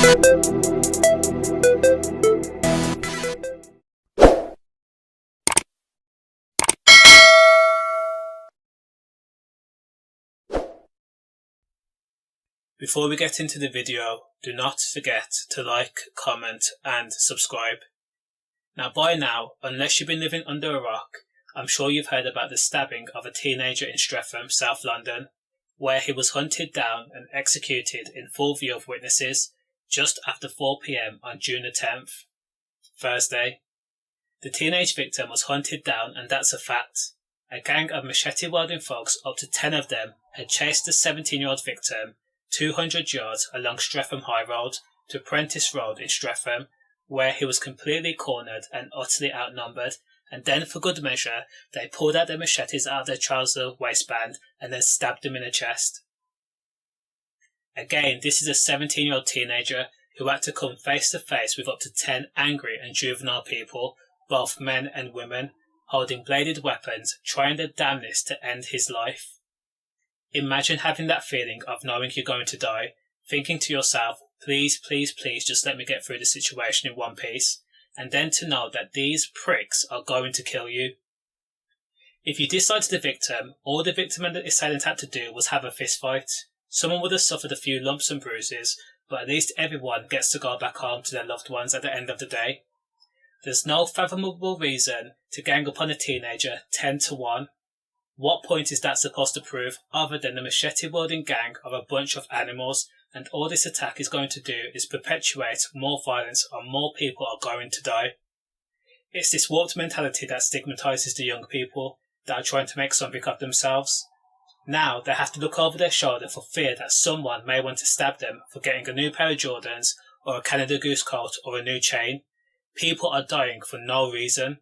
Before we get into the video, do not forget to like, comment and subscribe. Now by now, unless you've been living under a rock, I'm sure you've heard about the stabbing of a teenager in Streatham, South London, where he was hunted down and executed in full view of witnesses just after 4 p.m. on June the 10th, Thursday. The teenage victim was hunted down, and that's a fact. A gang of machete-wielding folks, up to 10 of them, had chased the 17-year-old victim 200 yards along Streatham High Road to Prentis Road in Streatham, where he was completely cornered and utterly outnumbered, and then for good measure they pulled out their machetes out of their trouser waistband and then stabbed him in the chest. Again, this is a 17-year-old teenager who had to come face to face with up to 10 angry and juvenile people, both men and women, holding bladed weapons, trying their damnedest to end his life. Imagine having that feeling of knowing you're going to die, thinking to yourself, please, please, please just let me get through the situation in one piece, and then to know that these pricks are going to kill you. If you did side to the victim, all the victim and the assailant had to do was have a fist fight. Someone would have suffered a few lumps and bruises, but at least everyone gets to go back home to their loved ones at the end of the day. There's no fathomable reason to gang up on a teenager 10 to 1. What point is that supposed to prove other than the machete-wielding gang of a bunch of animals, and all this attack is going to do is perpetuate more violence and more people are going to die? It's this warped mentality that stigmatises the young people that are trying to make something of themselves. Now they have to look over their shoulder for fear that someone may want to stab them for getting a new pair of Jordans or a Canada Goose coat or a new chain. People are dying for no reason.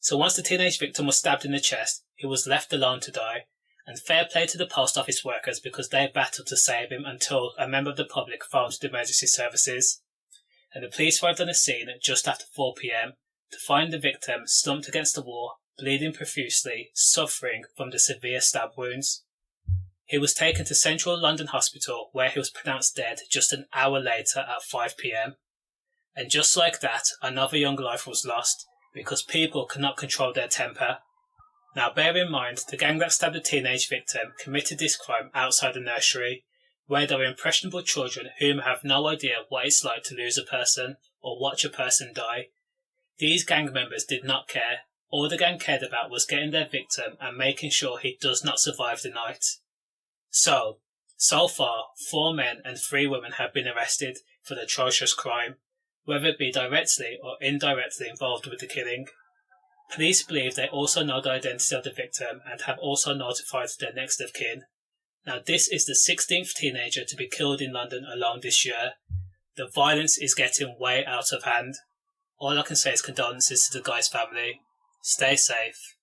So once the teenage victim was stabbed in the chest, he was left alone to die, and fair play to the post office workers because they battled to save him until a member of the public phoned the emergency services, and the police arrived on the scene just after 4 p.m. to find the victim slumped against the wall, bleeding profusely, suffering from the severe stab wounds. He was taken to Central London Hospital, where he was pronounced dead just an hour later at 5 p.m. And just like that, another young life was lost, because people cannot control their temper. Now bear in mind, the gang that stabbed the teenage victim committed this crime outside the nursery, where there were impressionable children whom have no idea what it's like to lose a person or watch a person die. These gang members did not care. All the gang cared about was getting their victim and making sure he does not survive the night. So far, 4 men and 3 women have been arrested for the atrocious crime, whether it be directly or indirectly involved with the killing. Police believe they also know the identity of the victim and have also notified their next of kin. Now this is the 16th teenager to be killed in London alone this year. The violence is getting way out of hand. All I can say is condolences to the guy's family. Stay safe.